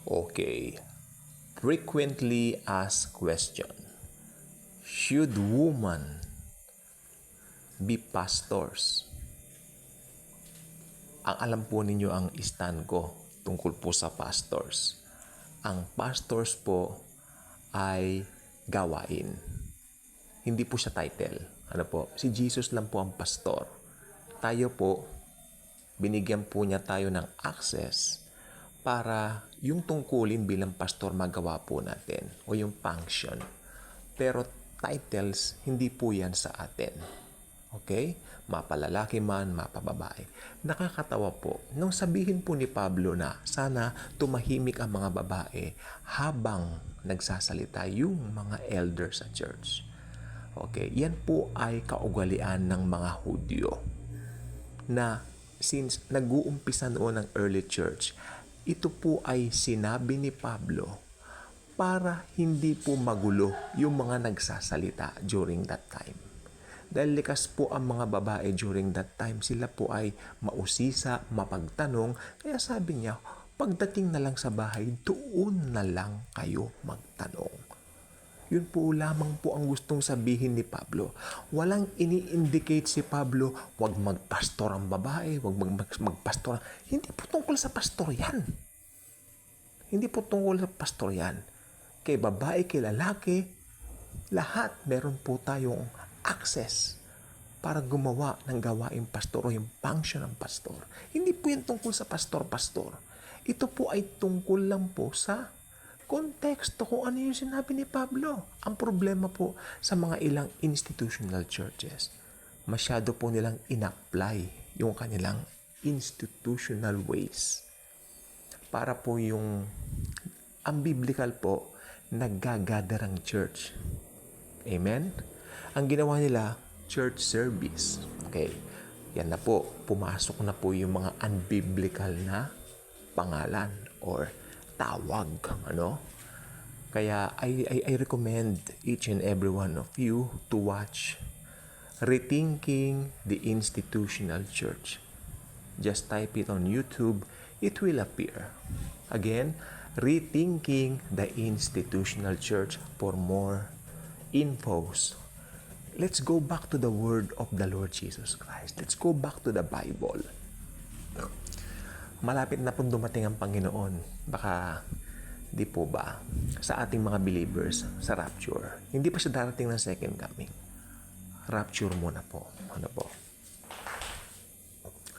Okay. Frequently asked question. Should women be pastors? Ang alam po ninyo ang stand ko tungkol po sa pastors. Ang pastors po ay gawain. Hindi po siya title. Ano po? Si Jesus lang po ang pastor. Tayo po, binigyan po niya tayo ng access para yung tungkulin bilang pastor magawa po natin o yung function. Pero titles, hindi po yan sa atin. Okay? Mapalalaki man, mapababae. Nakakatawa po, nung sabihin po ni Pablo na sana tumahimik ang mga babae habang nagsasalita yung mga elders sa church. Okay, yan po ay kaugalian ng mga Hudyo na since nag-uumpisa noon ng early church, ito po ay sinabi ni Pablo para hindi po magulo yung mga nagsasalita during that time. Dahil likas po ang mga babae during that time, sila po ay mausisa, mapagtanong, kaya sabi niya, pagdating na lang sa bahay, doon na lang kayo magtanong. Yun po lamang po ang gustong sabihin ni Pablo. Walang ini-indicate si Pablo, wag magpastor ang babae, wag magpastor. Hindi po tungkol sa pastor yan. Hindi po tungkol sa pastor yan. Kay babae, kay lalaki, lahat meron po tayong access para gumawa ng gawaing pastor o yung function ng pastor. Hindi po yan tungkol sa pastor-pastor. Ito po ay tungkol lang po sa konteksto kung ano yung sinabi ni Pablo. Ang problema po sa mga ilang institutional churches, masyado po nilang in-apply yung kanilang institutional ways. Para po yung ang biblical po, naggagather ang church. Amen? Ang ginawa nila, church service. Okay. Yan na po, pumasok na po yung mga unbiblical na pangalan or tawag, ano? Kaya I recommend each and every one of you to watch Rethinking the Institutional Church. Just type it on YouTube, it will appear. Again, Rethinking the Institutional Church for more infos. Let's go back to the word of the Lord Jesus Christ. Let's go back to the Bible. Malapit na pong dumating ang Panginoon. Baka, di po ba, sa ating mga believers, sa rapture. Hindi pa siya darating ng second coming. Rapture muna po. Ano po?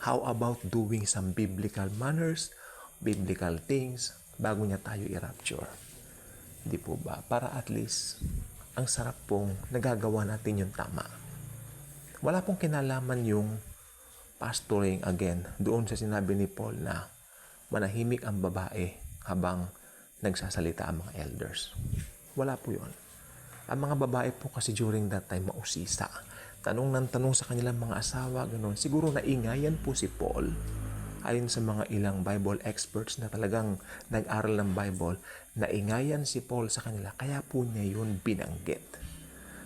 How about doing some biblical manners, biblical things, bago niya tayo i-rapture? Di po ba? Para at least, ang sarap pong nagagawa natin yung tama. Wala pong kinalaman yung pastoring again doon sa sinabi ni Paul na manahimik ang babae habang nagsasalita ang mga elders. Wala po yun. Ang mga babae po kasi during that time mausisa. Tanong ng tanong sa kanilang mga asawa, gano'n. Siguro naingayan po si Paul. Ayon sa mga ilang Bible experts na talagang nag-aral ng Bible, naingayan si Paul sa kanila, kaya po niya yun binanggit.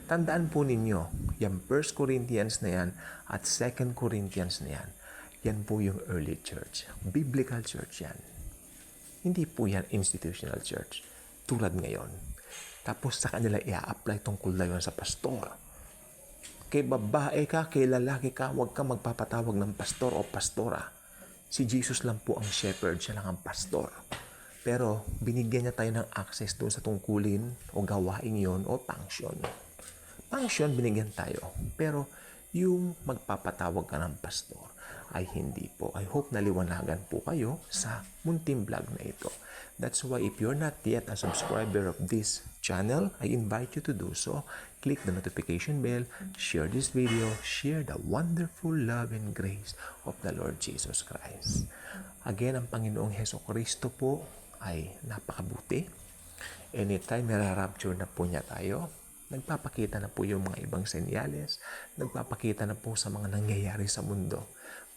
Tandaan po ninyo, yung 1 Corinthians na yan at 2 Corinthians na yan, yan po yung early church. Biblical church yan. Hindi po yan institutional church, tulad ngayon. Tapos sa kanila i-apply tungkol na yun sa pastor. Kay babae ka, kay lalaki ka, huwag ka magpapatawag ng pastor o pastora. Si Jesus lang po ang shepherd, siya lang ang pastor. Pero binigyan niya tayo ng access doon sa tungkulin o gawain yon o function. Function, binigyan tayo. Pero yung magpapatawag ka ng pastor ay hindi po. I hope naliwanagan po kayo sa munting vlog na ito. That's why if you're not yet a subscriber of this channel, I invite you to do so. Click the notification bell, share this video, share the wonderful love and grace of the Lord Jesus Christ. Again, ang Panginoong Heso Kristo po ay napakabuti. Anytime nara-rapture na po niya tayo, nagpapakita na po yung mga ibang senyales, nagpapakita na po sa mga nangyayari sa mundo.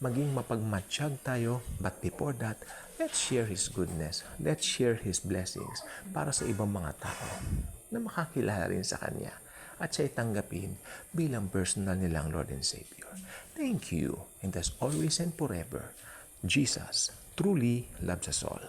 Maging mapagmatsyag tayo, but before that, let's share His goodness, let's share His blessings para sa ibang mga tao na makakilala rin sa Kanya at siya tanggapin bilang personal nilang Lord and Savior. Thank you, and as always and forever, Jesus truly loves us all.